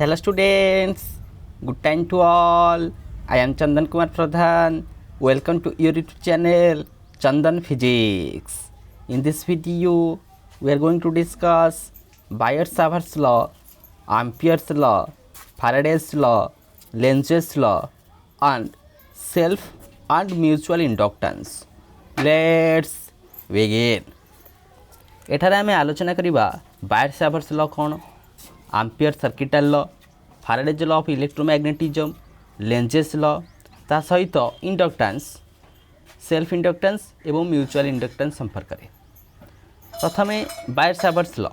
Hello students, good time to all. I am Chandan Kumar Pradhan. Welcome to your YouTube channel Chandan Physics. In this video, we are going to discuss BIOT-SAVART'S law, Ampere's law, Faraday's law, LENZ'S law, and self and mutual inductance. Let's begin. एठारे आमे आलोचना करिबा Biot Savart's law कोन, Ampere circuital law, Faraday's law of electromagnetism, Lenz's law, ता सहित inductance, self inductance एवं mutual inductance संपर्क में। प्रथमे Biot Savart's law.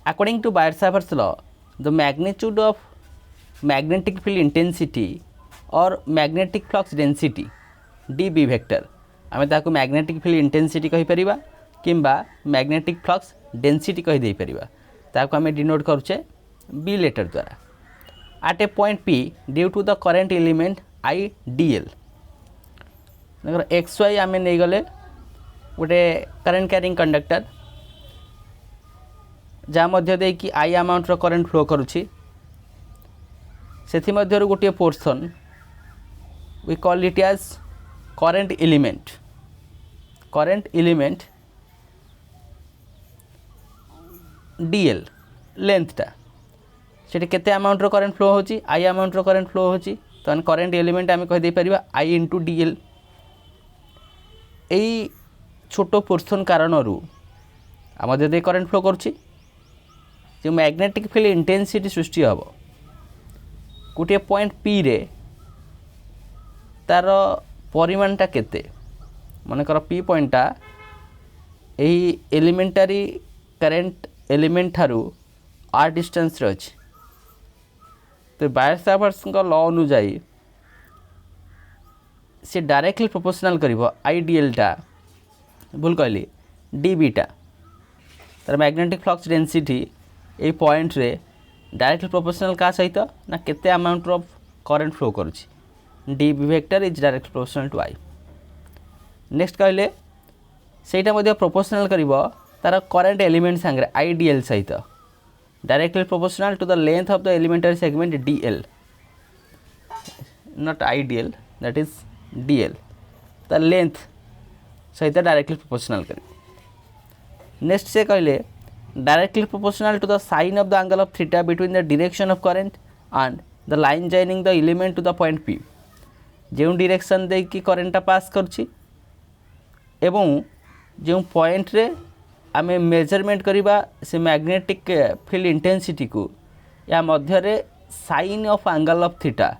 According to Biot Savart's law, the magnitude of magnetic field intensity और magnetic flux density dB vector, आमे ताको magnetic field intensity कहि परिबा किंबा मैग्नेटिक फ्लक्स डेंसिटी कहि देई परिबा, ताको आमे डिनोट करूचे बी लेटर द्वारा। At a point P due to the current element I D L, X Y आमे नहीं गले गोटे करेंट कैरिंग कंडक्टर जहाँ मध्य दे कि आई अमाउंट करेंट फ्लो करुछि, सेथि मध्यरु गोटे portion we call it as current element dl लेंथटा से केते अमाउंट करेंट फ्लो होची, आई अमाउंट करेंट फ्लो होची, तो करेंट एलिमेंट आम कहीदे पारिबा आई इंटू डीएल। यही छोट पोर्शन कारण आम दे करेंट फ्लो करुच्ची, जो मैग्नेटिक फील्ड इंटेंसिटी सृष्टि हम गोटे पॉइंट पी रे तार परिमाणटा केते, मनकर पी पॉइंटा यही एलिमेंटारी करेंट एलिमेंट ठारू आर डिस्टेंस रे अछि। तो बायोट-सावर्ट्स लॉ अनुजाई से डायरेक्टली प्रोपोर्शनल करिवो आईडीएल टा, भूल कहली डीबी टा, तार magnetic flux density a point रे डायरेक्टली प्रोपोर्शनल का सहित ना केते अमाउंट ऑफ करंट फ्लो करुछि, dB vector is directly proportional to I. Next कहले सेटा मध्ये प्रोपोर्शनल करिवो तार करेंट एलिमेंट संगे आईडीएल सहित, directly proportional to the length of the elementary segment dl, not IDL, that is dl, the length सहित डायरेक्टली प्रोपोर्शनल कर। नेक्स्ट से कहले directly proportional to the sine of the angle of theta between the direction of current and the line joining the element to the point P, जो direction दे कि करंटटा पास करछि एवं जो पॉइंट रे आमे मेजरमेंट करिबा से मैग्नेटिक फील्ड इंटेंसिटी को या मध्य sine of angle of theta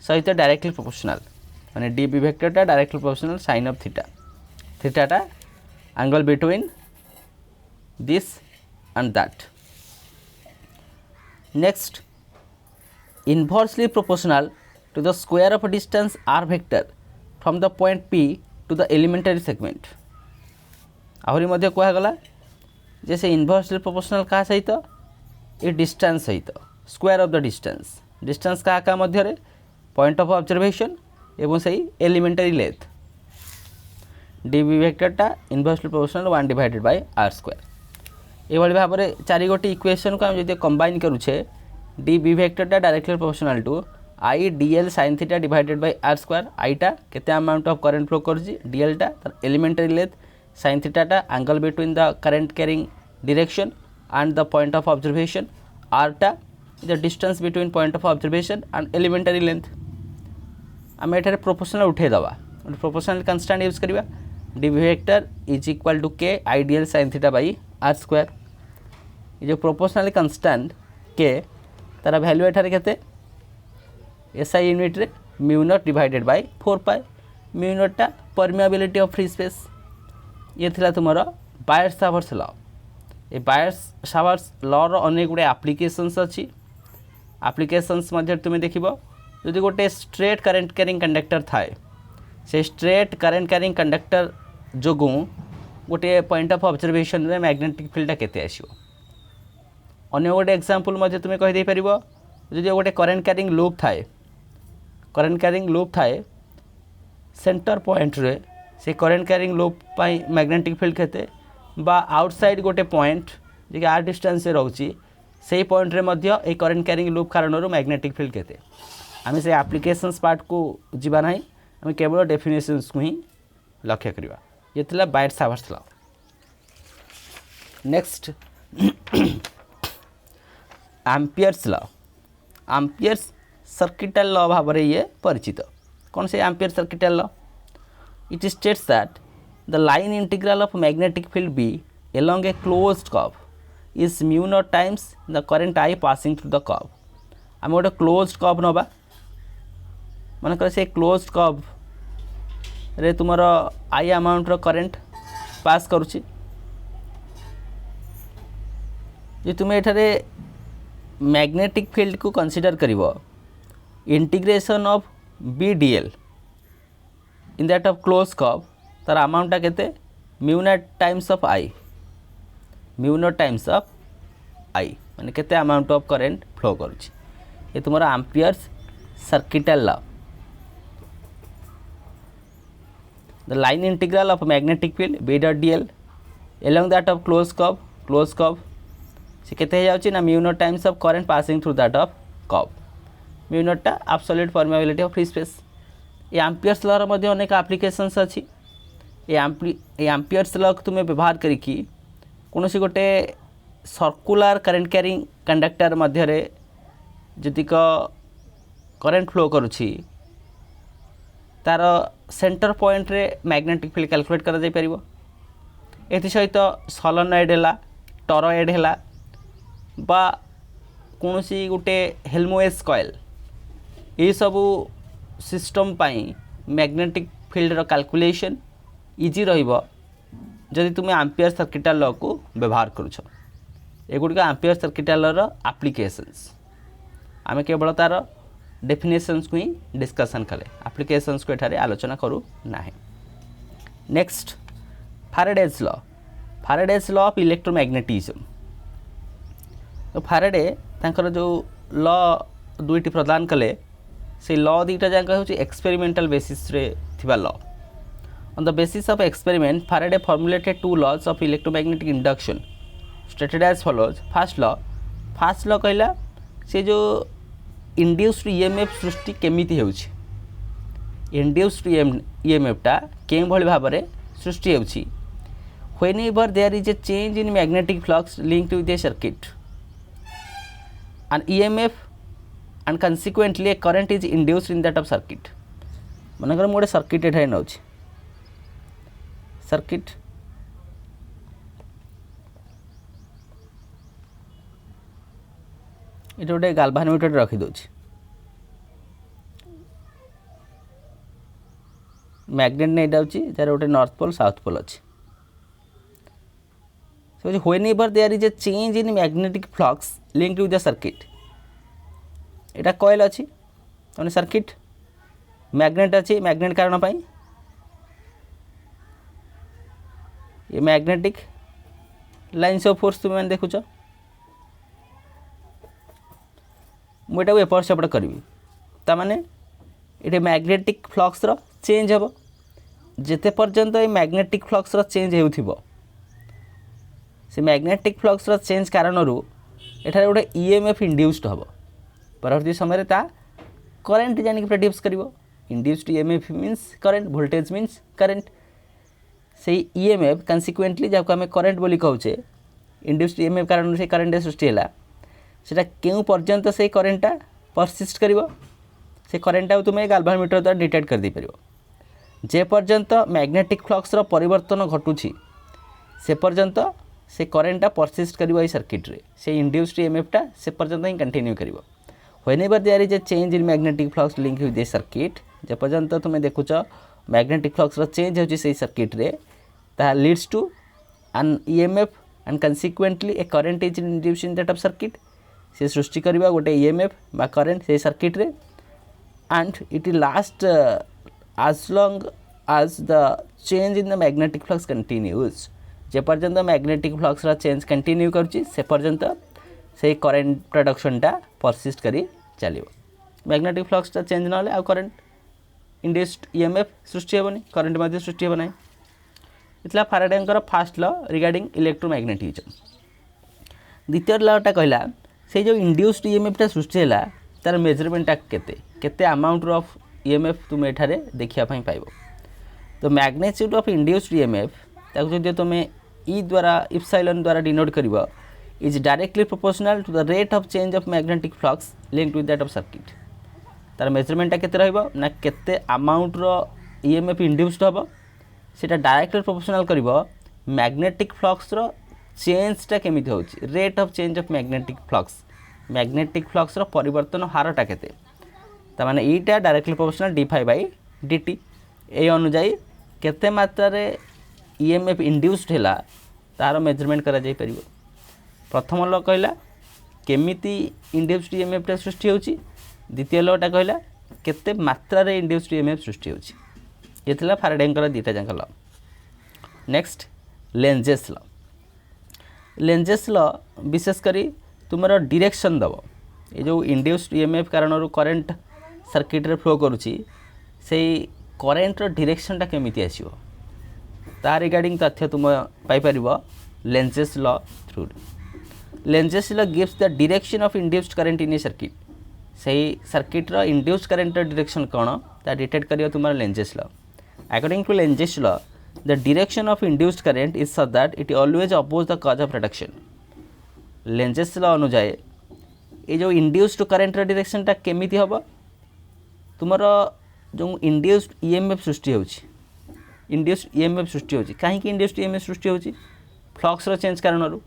सहित डायरेक्टली प्रोपोर्शनल, माने डीबी वेक्टरटा directly proportional sine of theta, थीटाटा angle between this and that. Next inversely proportional to the square of distance r vector from the point P to the elementary segment. आहरी मध्य कहगला जे से inversely proportional का सहित a distance सहित square of the distance का मध्य रे पॉइंट ऑफ ऑब्जर्वेशन एवं सही एलिमेंटरी लेंथ, डीबी वेक्टरटा inversely proportional 1 divided by r square. ये भाव में चारि गोटी इक्वेशन को आम जो कंबाइन करुचे, डीबी वेक्टरटा directly proportional to I dl sine theta divided by r square, आईटा केते अमाउंट ऑफ करंट फ्लो करछि, डीएलटा तार एलिमेंटरी लेंथ, sin theta टा angle between the current carrying direction and the point of observation, r टा the distance between point of observation and elementary length। आम एठारे proportional उठे दबा, प्रोपोर्शनल कांस्टेंट यूज करिबा, dv vector is equal to k ideal sin theta by r square. ये जो proportional constant k तारा value एठारे केते एसआई यूनिट रे mu naught divided by 4 pi, mu naught टा परमिएबिलिटी ऑफ फ्री स्पेस। ये थिला तुमरो बायोट-सावर्ट्स लॉ। ए बायोट-सावर्ट्स लॉ रो अनेक गुडे एप्लीकेशंस अछि, एप्लीकेशंस मध्ये तुमे देखिबो जदि गोटे स्ट्रेट करंट कैरिंग कंडक्टर थाए, से स्ट्रेट करंट कैरिंग कंडक्टर जोगु गोटे पॉइंट ऑफ ऑब्जर्वेशन रे मैग्नेटिक फील्ड केते आसीबो। अन्य गोटे एग्जांपल मध्ये तुमे कहि दे परिबो जदि गोटे करंट कैरिंग लूप थाए सेंटर पॉइंट रे, से करंट कैरिंग लूप पाई मैग्नेटिक फील्ड केते बा आउटसाइड गोटे पॉइंट जे आर डिस्टेंस से रहउची से पॉइंट रे मध्य ए करेंट क्यारिंग लूप कारण मैग्नेटिक फील्ड केते आम से एप्लिकेशंस पार्ट को जीवा ना आम केवल डेफिनेशंस को ही लक्ष्य करवा ये थिला Biot Savart's law. Next Ampere's law. Ampere's circuital law भाव में ये परिचित। कौन से Ampere circuital law? It states that the line integral of magnetic field B along a closed curve is mu naught times the current I passing through the curve। आम गोटे closed curve नवा मन कर से क्लोज्ड कर्व रे तुमर आई amount रो current pass करुछि जे तुमे एठारे मैग्नेटिक फील्ड को कंसीडर करिवो integration of B d l in that of close curve तार अमाउंटा केते mu naught times of I mu naught times of I माने केते अमाउंट ऑफ करंट फ्लो करुछि ये तुमरा Ampere's circuital law. The line integral of magnetic field B dot d l along that of close curve से केते जाउछि ना mu naught times of current passing through that of curve. Mu naught टा absolute permeability of free space. ये Ampere's law रो मध्ये अनेक applications अछि। ये एम्पियर्स लॉ तुमे व्यवहार करिकि कोनोसी गोटे सर्कुलर करंट क्यारिंग कंडक्टर मध्य रे जदिक करंट फ्लो करुछि तार सेंटर पॉइंट रे मैग्नेटिक फील्ड कैलकुलेट करा जाय परिबो। एथि सहित सोलेनॉइड हैला टॉरॉइड हैला बा कोनोसी गोटे हेल्मोएस कॉइल ये सबू सिस्टम पाई मैग्नेटिक फील्ड रो कैलकुलेशन इजी रहिबो जदि तुमे एम्पियर सर्किटल लॉ को व्यवहार करूछ। एगुड़िक एम्पियर सर्किटल लॉ रो एप्लीकेशंस आमे केवल तार डेफिनेशंस को ही डिस्कशन कले एप्लीकेशंस को एठारे आलोचना करू नाही। Next Faraday's law. Faraday's law of electromagnetism. तो फैराडे तांकर जो लॉ दुईटी प्रदान कले से लॉ दुईटा जाक होची एक्सपेरिमेंटल बेसिस रे थिबा law. On the basis of experiment, Faraday formulated two laws of electromagnetic induction stated as follows। First law कहला से जो induced EMF सृष्टि केमिति हेउछि induced EMF टा केम भली भाव रे सृष्टि हेउछि whenever there is a change in magnetic flux linked with a circuit an EMF and consequently a current is induced in that of circuit। मनकर मोडे सर्किट एठाय नउछि सर्किट ये गोटे गाल्भानोमीटर रखी दउछि मैग्नेट नहीं जाउछि जार गोटे नॉर्थ पोल साउथ पोल अछि। So whenever there is a change in magnetic flux linked with the circuit एटा कॉइल अछि तने सर्किट मैग्नेट अछि मैग्नेट कारण पई ये मैग्नेटिक लाइन्स ऑफ फोर्स तुम देखुच मुझे एपट सेपट करी ताने ये मैग्नेटिक फ्लक्स रो चेंज हम जिते पर्यंत ये मैग्नेटिक फ्लक्स रो चेंज हो से मैग्नेटिक फ्लक्स रो चेंज कारण एठारे गोटे ईएमएफ इंड्यूस्ड हम परवर्ती समय ता करंट जानी प्रोड्यूस करिवो। Induced EMF means current voltage means current से ईएमएफ कन्सिक्वेंटली जब आम करंट बोली कहूचे इंड्यूस्ड ईएमएफ कारण से करंट सृष्टि है सेटा केउ पर्यंत से करंटा परसिस्ट करिवो से करंटा तुम गाल्भानोमीटर द्वारा डिटेक्ट कर दे परिवो। जे पर्यंत मैग्नेटिक फ्लक्स रो परिवर्तन घटुची से पर्यंत से करंटा परसिस्ट करिवो ए सर्किट रे से इंड्यूस्ड ईएमएफ टा से पर्यंत ही कंटिन्यू करिवो। Whenever there is a change in magnetic flux link with a circuit जे पर्यंत तुम देखुच मैग्नेटिक फ्लक्स रो चेंज होची से सर्किट रे ता leads to an EMF and consequently a current is induced in that of circuit से सृष्टि करबा गोटे ईएमएफ बा करंट से सर्किट रे and it last as long as the change in the magnetic flux continues जे पर्यंत मैग्नेटिक फ्लक्स रा change continue करछि से पर्यंत से करंट प्रोडक्शन टा परसिस्ट करी चलिबो। मैग्नेटिक फ्लक्स टा चेंज नले आ करंट इंड्यूस्ड ईएमएफ सृष्टि हेबनी करंट मध्ये सृष्टि हेब नाही। इतला फैराडेंकर फर्स्ट लॉ रिगार्डिंग इलेक्ट्रोमैग्नेटिज्म। द्वितीय लॉ टा कहला से जो इंड्यूस्ड ईएमएफटा सृष्टि है तार मेजरमेंटा केते अमाउंट ऑफ ईएमएफ तुम एठारे देखिया पाइब। तो मैग्नीट्यूड ऑफ इंड्यूस्ड ईएमएफ ताको जो तुम ई द्वारा इप्सिलॉन द्वारा डिनोट करिवो is directly proportional to the rate of change of magnetic flux linked with that of circuit. तार मेजरमेंटा केते रहइबो ना केते अमाउंट रो ईएमएफ इंड्यूस्ड हबो सेटा डायरेक्टली प्रोपोर्शनल करिवो मैग्नेटिक फ्लक्स रो चेंजटा केमिति होउची rate of change of magnetic flux रो परिवर्तन हारटा केते ता माने ईटा डायरेक्टली प्रोपोर्शनल d∅/dt ए अनुसार केते मात्रा रे ईएमएफ इंड्यूस्ड हैला तार मेजरमेंट करा जाई परिबो। प्रथम ल कहला केमिति इंड्यूस्ड ईएमएफ टा सृष्टि होउची, द्वितीय लटा कहला केते मात्रा रे इंड्यूस्ड ईएमएफ सृष्टि होउची। ये थिला फैराडेंकर दीटा जांक ल। नेक्स्ट लेंजेस ल। लेंजेस ल विशेष करी तुमरा डायरेक्शन दबो ये जो इंड्यूस्ड ईएमएफ कारण करंट सर्किट रे फ्लो करूची से करंट रो डायरेक्शन टा केमिति आसीबो तार रिगार्डिंग तथ्य तुम पाई परिबो Lenz's law through. Lenz's law gives the direction of induced current in a circuit सही सर्किट रो इंड्यूस्ड करंट रो डायरेक्शन कोन ता डिटेक्ट करियो तुम Lenz's law. According to Lenz's law the direction of induced current is such that it always oppose the cause of reduction. Lenz's law अनुसार ये जो इंड्यूस्ड करंट रो डायरेक्शन टा केमिति हबो तुमरो जो इंड्यूस्ड ईएमएफ सृष्टि होउची इंड्यूस्ड ईएमएफ सृष्टि होउची काहे कि इंड्यूस्ड ईएमएफ सृष्टि होउची फ्लक्स रो चेंज कारणरू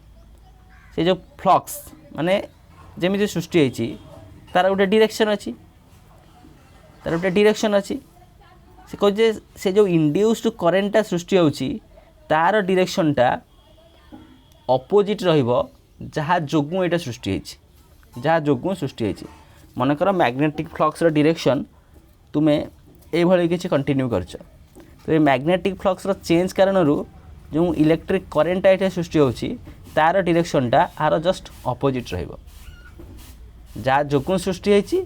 से जो फ्लक्स माने जेमिति सृष्टि होइची तार गोटे डायरेक्शन अच्छी से कहे से जो इंड्यूस्ड करेन्टा सृष्टि होउची तार डायरेक्शनटा अपोजिट रहिबो जहाँ जोगु एटा सृष्टि होइची जहाँ जोगु सृष्टि होइची। मनकर मैग्नेटिक फ्लक्स रो डायरेक्शन तुमे ए भली किछि कंटिन्यू करछ तो ये मैग्नेटिक फ्लक्स रो चेंज कारणरू जो इलेक्ट्रिक करेन्ट एटा सृष्टि होउची तार डायरेक्शनटा आर जस्ट अपोजिट रहिबो जहाँ जोगु सृष्टि होइची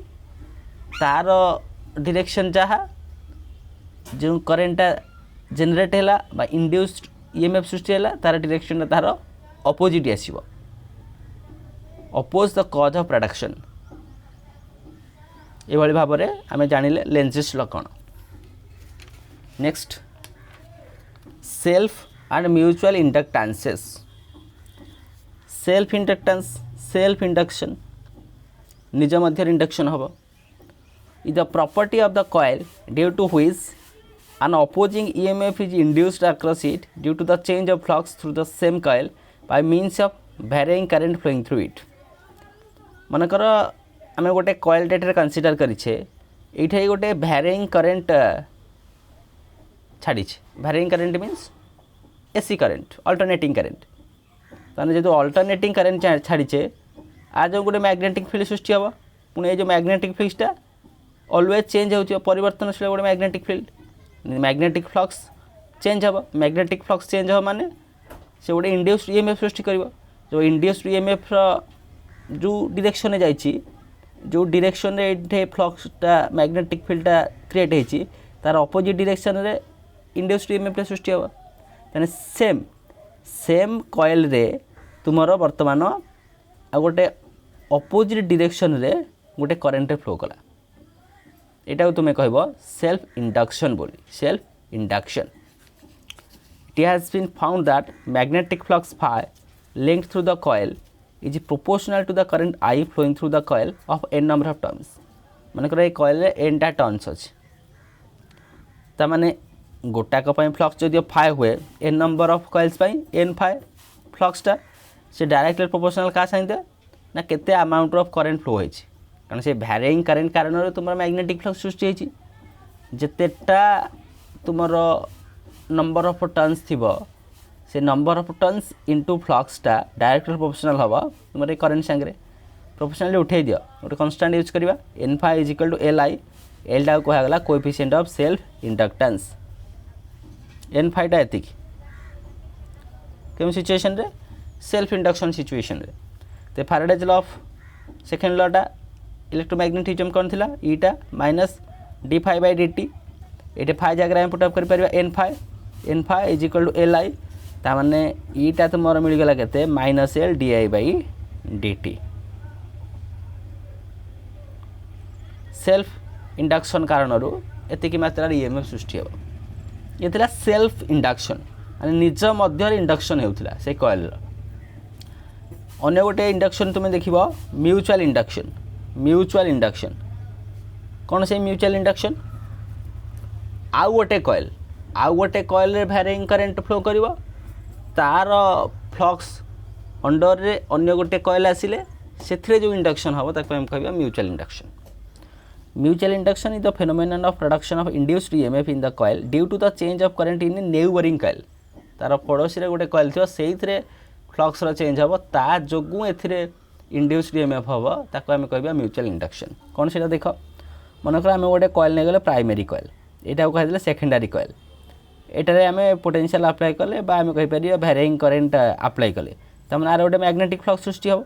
तार डायरेक्शन जहाँ जो करेन्टा जनरेट हैला बा इंड्यूस्ड ईएमएफ सृष्टि हैला तार डायरेक्शन तार अपोजिट आसीबो oppose the cause of reduction. ये भली भाव में आम जानिले लेंजेस ल कौन। Next self and mutual inductances. Self inductance self induction निज मध्य इंडक्शन हम is the property of the coil due to which an opposing EMF is induced across it due to the change of flux through the same coil by means of varying current flowing through it। मनकर आम गोटे coil date consider करिछे एठी गोटे varying current छाड़ी varying current means AC current alternating current ताने जो alternating current छाड़ीचे आज जो गोटे मैग्नेटिक फील्ड सृष्टि हम पुणे ये जो मैग्नेटिक फील्डटा ऑलवेज चेंज हो परिवर्तनशील गोटे magnetic field magnetic flux change हम मैग्नेटिक फ्लक्स चेंज हम माने से गोटे इंड्यूस्ड ईएमएफ सृष्टि कर जो इंड्यूस्ड ईएमएफ जो डायरेक्शन जाइए जो डायरेक्शन रे फ्लक्सटा मैग्नेटिक फील्डटा क्रिएट होती तार अपोजिट डायरेक्शन रे इंड्यूस्ड ईएमएफ सृष्टि हम तेने सेम कॉइल रे तुमर वर्तमान आ गोटे अपोजिट डायरेक्शन रे गोटे करेन्ट फ्लो कला एटा तुम्हें कहब सेल्फ इंडक्शन बोली self induction. It has been found that magnetic flux phi linked through the coil is proportional to the current I flowing through the coil of n number of turns। मानकर ये coil रे n टा turns अच्छे ता माने गोटाक flux जो phi हुए n number of coils n phi फ्लक्सटा से डायरेक्टली प्रोपोर्शनल क्या साइंदे ना केते अमाउंट ऑफ करंट फ्लो होइछि कारण से भैरिंग करेन्ट कारण तुम मैग्नेटिक फ्लक्स सृष्टि होइछि जेतेटा तुमर नंबर ऑफ टर्न्स थिबो से नंबर ऑफ टर्न्स इनटू फ्लक्सटा डायरेक्टली प्रोपोर्शनल हबो तुम ये करेन्ट संगे प्रोपोर्शनली उठे दियो गोटे कांस्टेंट यूज करबा n phi is equal to li l टा कहा गला coefficient of self inductance n phi टा एतिक केम सिचुएशन रे सेल्फ इंडक्शन सिचुएशन रे ते Faraday's law of second law टा इलेक्ट्रोमैग्नेटिज्म कौन थिला ईटा माइनस d∅/dt ये फाइ जगह हम पुट अप कर परिबा n phi is equal to li ता माने ईटा तो मोर मिल गला केते -l di/dt सेल्फ इंडक्शन कारण एतिक मात्रा ईएमएफ सृष्टि हो ये थिला सेल्फ इंडक्शन माने निज मध्य इंडक्शन होउथिला से कॉइल अन्य गोटे इंडक्शन तुम देखिबो म्यूचुअल इंडक्शन कौन से म्यूचुअल इंडक्शन आउ गोटे कॉइल रे भैरिंग करंट फ्लो करिवो तार फ्लक्स अंडर रे अन्य गोटे कॉइल आसिले सेथिरे जो इंडक्शन हबो ताको हम कहबा mutual induction is the phenomenon of production of induced EMF in the coil due to the change of current in a neighboring coil तार पड़ोसी रे गोटे कॉइल थियो सेइथरे फ्लक्स रो चेंज हबो ता जोगु एथिरे इंड्यूस्ड EMF हबो ताको हम कहबा म्यूचुअल इंडक्शन कोन सेटा देखो मन कर हम गोटे कॉइल ने गले प्राइमरी कॉइल एटा को कहले सेकेंडरी कॉइल एटारे हम पोटेंशियल अप्लाई कले बा हम कहि परिया वैरिंग करंट अप्लाई कले त मन आर गोटे मैग्नेटिक फ्लक्स सृष्टि हबो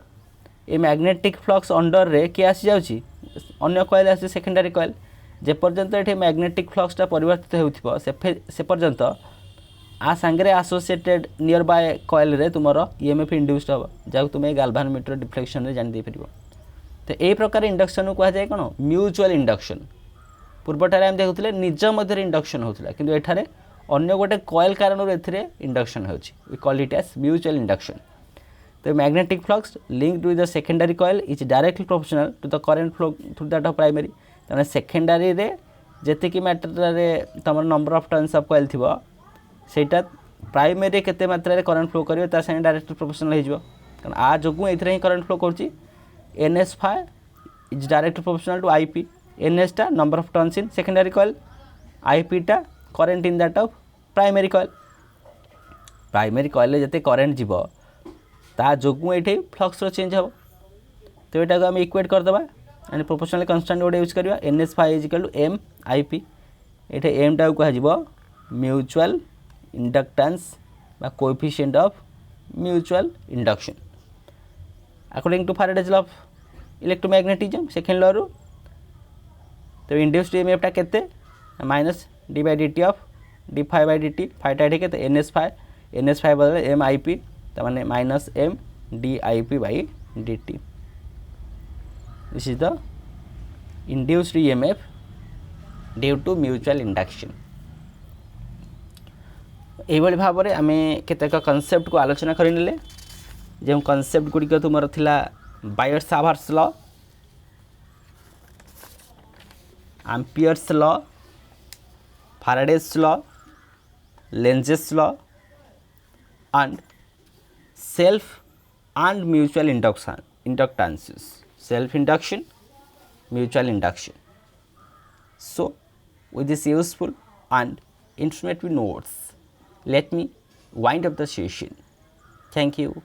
ए मैग्नेटिक फ्लक्स अंडर रे के आसी जाउची अन्य कॉइल आसी सेकेंडरी कॉइल जे पर्यंत एठी मैग्नेटिक फ्लक्सटा परिवर्तित हेउथिबो से पर्यंत आ सांगरे एसोसिएटेड नियर बाय कॉइल रे तुमरो ईएमएफ इंड्यूस्ड हो जाउ तुमे गाल्वानोमीटर डिफ्लेक्शन रे जान दे परिबो तो ए प्रकार इंडक्शन को जाए कोन म्यूचुअल इंडक्शन पूर्वटारे हम देखुथिले निज मध्य इंडक्शन होउथिला किंतु एठारे अन्य गोटे कॉइल कारण एथिरे इंडक्शन होउची we call it as mutual induction The magnetic flux linked with the secondary coil is directly proportional to the current flow through that of primary. तने secondary रे जेते कि मात्रा रे तमर number of turns of coil थिबो सेटा primary केते मात्रा रे करंट फ्लो करियो ता संगे डायरेक्टली प्रोपोर्शनल हे जिवो कारण आ जोगु एथरे ही करंट फ्लो करची ns phi is directly proportional to ip ns ता number of turns in secondary coil ip ता current in that of primary coil जेते करंट जिवो ता जोगु एठी फ्लक्स रो चेंज हो तो एटा को हम इक्वेट कर दबा एंड प्रोपोर्शनल कांस्टेंट गोटे यूज करबा ns phi = m ip एठे m टा को हजिबो म्यूचुअल इंडक्टेंस बा coefficient of mutual induction according to Faraday's law of electromagnetism second law रो तो इंड्यूस्ड ईएमएफ टा केते -d by dt ऑफ d phi by dt phi टा एठे केते ns phi बदले m ip तमाने -m dip by dt this is the induced EMF due to mutual induction एही बळी भाबरे आमे केतेक कांसेप्ट को आलोचना करिनेले जे कांसेप्ट गुडी को तुमर थिला Biot Savart's law Ampere's law Faraday's law Lenz's law and self and mutual inductances self induction mutual induction so with this useful and informative notes let me wind up the session thank you